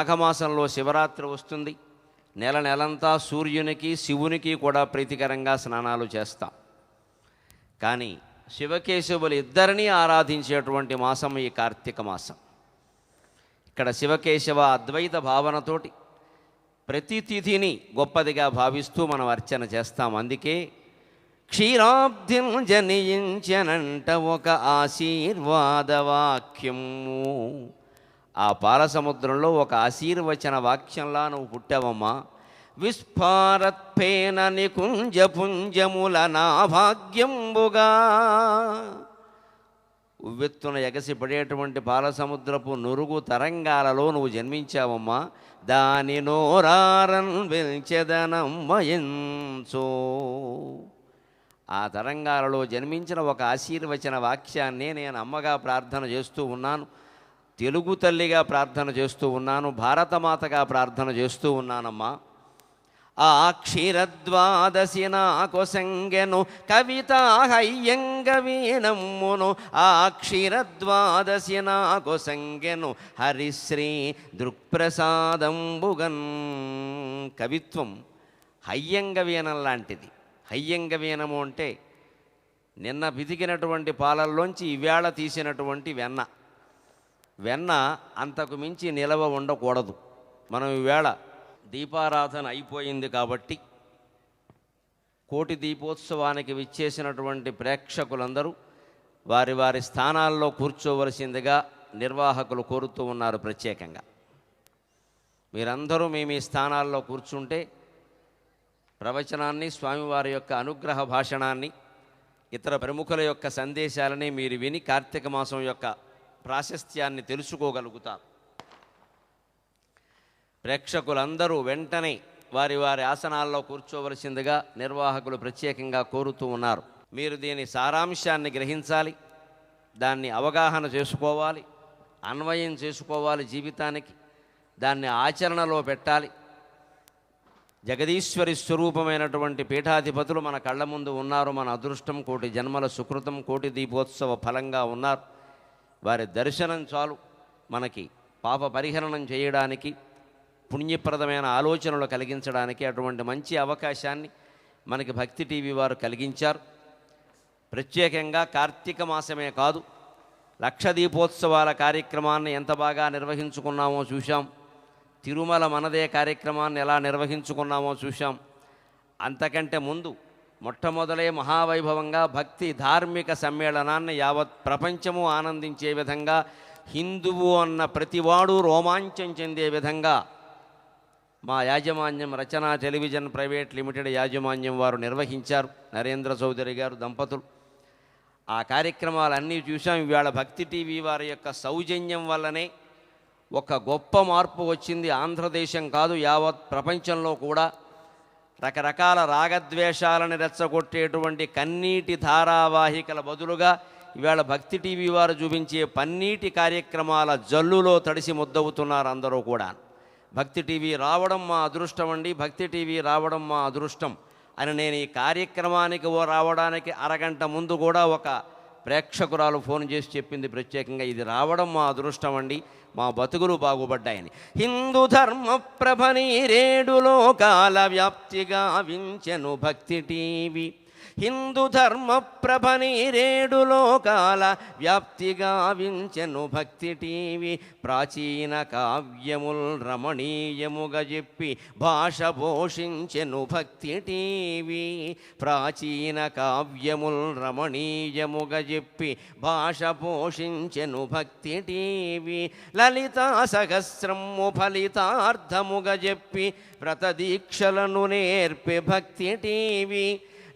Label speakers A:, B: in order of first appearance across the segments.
A: మాఘమాసంలో శివరాత్రి వస్తుంది. నెలంతా సూర్యునికి శివునికి కూడా ప్రీతికరంగా స్నానాలు చేస్తాం. కానీ శివకేశవులు ఇద్దరినీ ఆరాధించేటువంటి మాసం ఈ కార్తీక మాసం. ఇక్కడ శివకేశవ అద్వైత భావనతోటి ప్రతి తిథిని గొప్పదిగా భావిస్తూ మనం అర్చన చేస్తాం. అందుకే క్షీరాబ్ధిం జనించనంట ఒక ఆశీర్వాద వాక్యము. ఆ పాలసముద్రంలో ఒక ఆశీర్వచన వాక్యంలా నువ్వు పుట్టావమ్మా. విస్ఫారత్పేన నికుంజ పుంజముల నా భాగ్యంబుగా. ఉవ్వెత్తున ఎగసిపడేటువంటి పాలసముద్రపు నురుగు తరంగాలలో నువ్వు జన్మించావమ్మా. దాని నోరారన్ వెల్చెదనమ్మయంచో. ఆ తరంగాలలో జన్మించిన ఒక ఆశీర్వచన వాక్యాన్ని నేను అమ్మగా ప్రార్థన చేస్తూ ఉన్నాను, తెలుగు తల్లిగా ప్రార్థన చేస్తూ ఉన్నాను, భారతమాతగా ప్రార్థన చేస్తూ ఉన్నానమ్మా. ఆ క్షీరద్వాదశి నాకు సంగెను కవిత హయ్యంగవీనమ్మును. ఆ క్షీరద్వాదశి నాకు సంగెను హరిశ్రీ దృక్ప్రసాదంబుగన్. కవిత్వం హయ్యంగవీనం లాంటిది. హయ్యంగవీనము అంటే నిన్న పితికినటువంటి పాలల్లోంచి ఈవేళ తీసినటువంటి వెన్న. వెన్న అంతకు మించి నిలవ ఉండకూడదు. మనం ఈవేళ దీపారాధన అయిపోయింది కాబట్టి కోటి దీపోత్సవానికి విచ్చేసినటువంటి ప్రేక్షకులందరూ వారి వారి స్థానాల్లో కూర్చోవలసిందిగా నిర్వాహకులు కోరుతూ ఉన్నారు. ప్రత్యేకంగా మీరందరూ మీ స్థానాల్లో కూర్చుంటే ప్రవచనాన్ని, స్వామివారి యొక్క అనుగ్రహ భాషణాన్ని, ఇతర ప్రముఖుల యొక్క సందేశాలని మీరు విని కార్తీక మాసం యొక్క ప్రాశస్త్యాన్ని తెలుసుకోగలుగుతారు. ప్రేక్షకులందరూ వెంటనే వారి వారి ఆసనాల్లో కూర్చోవలసిందిగా నిర్వాహకులు ప్రత్యేకంగా కోరుతూ ఉన్నారు. మీరు దీని సారాంశాన్ని గ్రహించాలి, దాన్ని అవగాహన చేసుకోవాలి, అన్వయం చేసుకోవాలి జీవితానికి, దాన్ని ఆచరణలో పెట్టాలి. జగదీశ్వరి స్వరూపమైనటువంటి పీఠాధిపతులు మన కళ్ళ ముందు ఉన్నారు. మన అదృష్టం, కోటి జన్మల సుకృతం, కోటి దీపోత్సవ ఫలంగా ఉన్నారు. వారి దర్శనం చాలు మనకి పాప పరిహరణం చేయడానికి, పుణ్యప్రదమైన ఆలోచనలు కలిగించడానికి. అటువంటి మంచి అవకాశాన్ని మనకి భక్తి టీవీ వారు కలిగించారు. ప్రత్యేకంగా కార్తీక మాసమే కాదు, లక్ష దీపోత్సవాల కార్యక్రమాన్ని ఎంత బాగా నిర్వహించుకున్నామో చూశాం. తిరుమల మనదే కార్యక్రమాన్ని ఎలా నిర్వహించుకున్నామో చూశాం. అంతకంటే ముందు మొట్టమొదలే మహావైభవంగా భక్తి ధార్మిక సమ్మేళనాన్ని యావత్ ప్రపంచము ఆనందించే విధంగా, హిందువు అన్న ప్రతివాడు రోమాంచం చెందే విధంగా మా యాజమాన్యం రచనా టెలివిజన్ ప్రైవేట్ లిమిటెడ్ యాజమాన్యం వారు నిర్వహించారు. నరేంద్ర చౌదరి గారు దంపతులు. ఆ కార్యక్రమాలన్నీ చూసాం. ఇవాళ భక్తి టీవీ వారి యొక్క సౌజన్యం వల్లనే ఒక గొప్ప మార్పు వచ్చింది. ఆంధ్రదేశం కాదు, యావత్ ప్రపంచంలో కూడా రకరకాల రాగద్వేషాలను రెచ్చగొట్టేటువంటి కన్నీటి ధారావాహికల బదులుగా ఇవాళ భక్తి టీవీ వారు చూపించే పన్నీటి కార్యక్రమాల జల్లులో తడిసి ముద్దవుతున్నారు అందరూ కూడా. భక్తి టీవీ రావడం మా అదృష్టం అండి, భక్తి టీవీ రావడం మా అదృష్టం అని నేను ఈ కార్యక్రమానికి రావడానికి అరగంట ముందు కూడా ఒక ప్రేక్షకురాలు ఫోన్ చేసి చెప్పింది ప్రత్యేకంగా, ఇది రావడం మా అదృష్టం అండి, మా బతుకులు బాగుపడ్డాయని. హిందూ ధర్మ ప్రభని రేడు లోకాల వ్యాప్తిగా వించెను భక్తి టీవీ. హిందూ ధర్మ ప్రభని రేడు లోకాల వ్యాప్తిగా వించెను భక్తి టీవీ. ప్రాచీన కావ్యముల్ రమణీయముగా చెప్పి భాష పోషించెను భక్తి టీవీ. ప్రాచీన కావ్యముల్ రమణీయముగా చెప్పి భాష పోషించెను భక్తి టీవీ. లలితా సహస్రము ఫలితార్థముగా చెప్పి వ్రతదీక్షలను నేర్పే భక్తి టీవీ.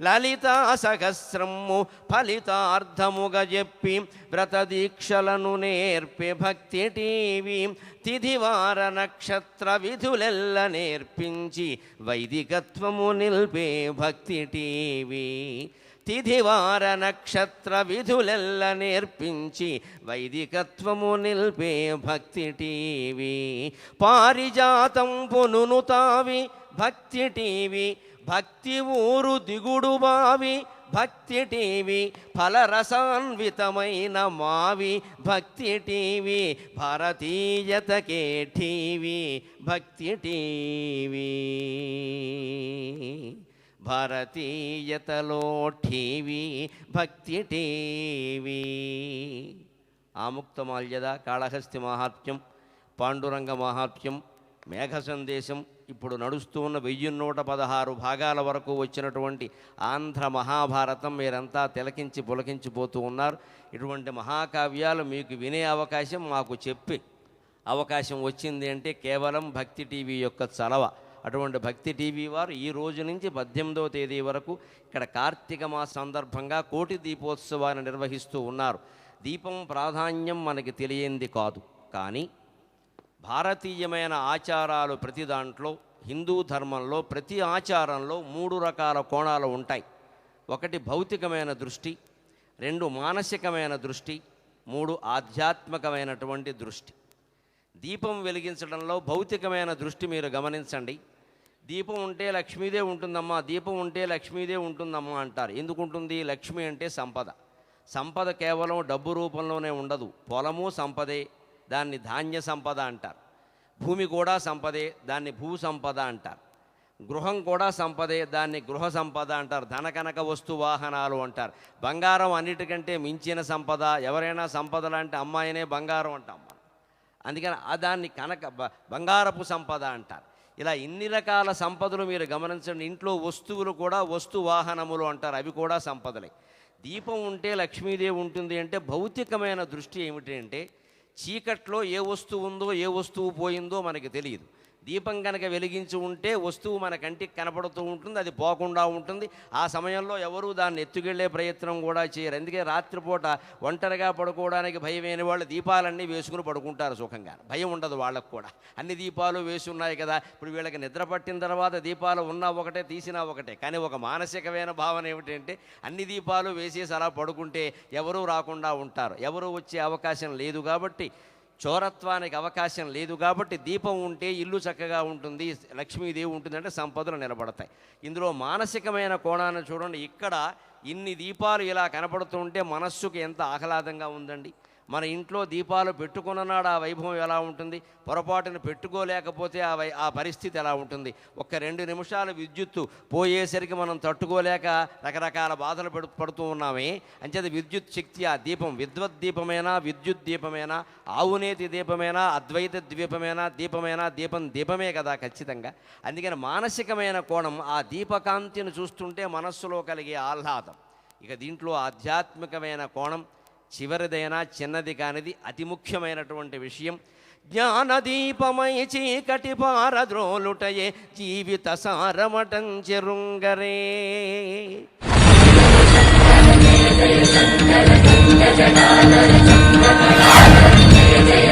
A: లలితా సహస్రము ఫలితార్థముగా చెప్పి వ్రతదీక్షలను నేర్పే భక్తి టీవీ. తిథివార నక్షత్ర విధులెల్ల నేర్పించి వైదికత్వము నిల్పే భక్తి టీవీ. తిథివార నక్షత్ర విధులెల్ల నేర్పించి వైదికత్వము నిల్పే భక్తి టీవీ. పారిజాతం పునును తావి భక్తి టీవీ. భక్తి ఊరు దిగుడు బావి భక్తి టీవీ ఫలరసాన్వితమైన మావి భక్తి టీవీ భారతీయతకే టీవీ భక్తి టీవీ భారతీయతలో టీవీ భక్తి టీవీ. ఆముక్తమాల్యద, కాళహస్తి మహాత్మ్యం, పాండురంగ మహాత్మ్యం, మేఘ సందేశం, ఇప్పుడు నడుస్తూ ఉన్న 1116 భాగాల వరకు వచ్చినటువంటి ఆంధ్ర మహాభారతం మీరంతా తిలకించి పులకించిపోతూ ఉన్నారు. ఇటువంటి మహాకావ్యాలు మీకు వినే అవకాశం మాకు చెప్పి అవకాశం వచ్చింది అంటే కేవలం భక్తి టీవీ యొక్క చలవ. అటువంటి భక్తి టీవీ వారు ఈ రోజు నుంచి 18వ తేదీ వరకు ఇక్కడ కార్తీక మాస సందర్భంగా కోటి దీపోత్సవాన్ని నిర్వహిస్తూ ఉన్నారు. దీపం ప్రాధాన్యం మనకి తెలియంది కాదు, కానీ భారతీయమైన ఆచారాలు ప్రతి దాంట్లో, హిందూ ధర్మంలో ప్రతి ఆచారంలో 3 రకాల కోణాలు ఉంటాయి. 1 భౌతికమైన దృష్టి, 2 మానసికమైన దృష్టి, 3 ఆధ్యాత్మికమైనటువంటి దృష్టి. దీపం వెలిగించడంలో భౌతికమైన దృష్టి మీరు గమనించండి. దీపం ఉంటే లక్ష్మీదేవి ఉంటుందమ్మా, దీపం ఉంటే లక్ష్మీదేవి ఉంటుందమ్మా అంటారు. ఎందుకు ఉంటుంది? లక్ష్మి అంటే సంపద. సంపద కేవలం డబ్బు రూపంలోనే ఉండదు. పొలము సంపదే, దాన్ని ధాన్య సంపద అంటారు. భూమి కూడా సంపదే, దాన్ని భూ సంపద అంటారు. గృహం కూడా సంపదే, దాన్ని గృహ సంపద అంటారు. ధనకనక వస్తు వాహనాలు అంటారు. బంగారం అన్నిటికంటే మించిన సంపద. ఎవరైనా సంపదలు అంటే అమ్మాయినే బంగారం అంటాం మనం. అందుకని దాన్ని బంగారపు సంపద అంటారు. ఇలా ఇన్ని రకాల సంపదలు మీరు గమనించండి. ఇంట్లో వస్తువులు కూడా వస్తు వాహనములు అంటారు, అవి కూడా సంపదలే. దీపం ఉంటే లక్ష్మీదేవి ఉంటుంది అంటే భౌతికమైన దృష్టి ఏమిటి అంటే చీకట్లో ఏ వస్తువు ఉందో ఏ వస్తువు పోయిందో మనకి తెలియదు. దీపం కనుక వెలిగించి ఉంటే వస్తువు మన కంటికి కనపడుతూ ఉంటుంది, అది పోకుండా ఉంటుంది. ఆ సమయంలో ఎవరూ దాన్ని ఎత్తుకెళ్లే ప్రయత్నం కూడా చేయరు. అందుకే రాత్రిపూట ఒంటరిగా పడుకోవడానికి భయమైన వాళ్ళు దీపాలన్నీ వేసుకుని పడుకుంటారు సుఖంగా. భయం ఉండదు వాళ్ళకు కూడా. అన్ని దీపాలు వేసి ఉన్నాయి కదా. ఇప్పుడు వీళ్ళకి నిద్ర పట్టిన తర్వాత దీపాలు ఉన్నా ఒకటే, తీసినా ఒకటే. కానీ ఒక మానసికమైన భావన ఏమిటంటే అన్ని దీపాలు వేసేసి అలా పడుకుంటే ఎవరూ రాకుండా ఉంటారు. ఎవరూ వచ్చే అవకాశం లేదు కాబట్టి, చోరత్వానికి అవకాశం లేదు కాబట్టి దీపం ఉంటే ఇల్లు చక్కగా ఉంటుంది, లక్ష్మీదేవి ఉంటుందంటే సంపదలు నిలబడతాయి. ఇందులో మానసికమైన కోణాన్ని చూడండి. ఇక్కడ ఇన్ని దీపాలు ఇలా కనపడుతుంటే మనస్సుకు ఎంత ఆహ్లాదంగా ఉందండి. మన ఇంట్లో దీపాలు పెట్టుకున్ననాడు ఆ వైభవం ఎలా ఉంటుంది, పొరపాటును పెట్టుకోలేకపోతే ఆ పరిస్థితి ఎలా ఉంటుంది. ఒక్క 2 నిమిషాలు విద్యుత్తు పోయేసరికి మనం తట్టుకోలేక రకరకాల బాధలు పడుతూ ఉన్నామే. అంచేది విద్యుత్ శక్తి ఆ దీపం, విద్వత్ దీపమేనా, విద్యుత్ దీపమేనా, ఆవునేతి దీపమేనా, అద్వైత ద్వీపమేనా, దీపం దీపమే కదా ఖచ్చితంగా. అందుకని మానసికమైన కోణం, ఆ దీపకాంతిని చూస్తుంటే మనస్సులో కలిగే ఆహ్లాదం. ఇక దీంట్లో ఆధ్యాత్మికమైన కోణం చివరిదైనా చిన్నది కానిది అతి ముఖ్యమైనటువంటి విషయం. జ్ఞానదీపమై చీకటి పారద్రోలుటయే జీవిత సారమటం చెరుంగరే. జయ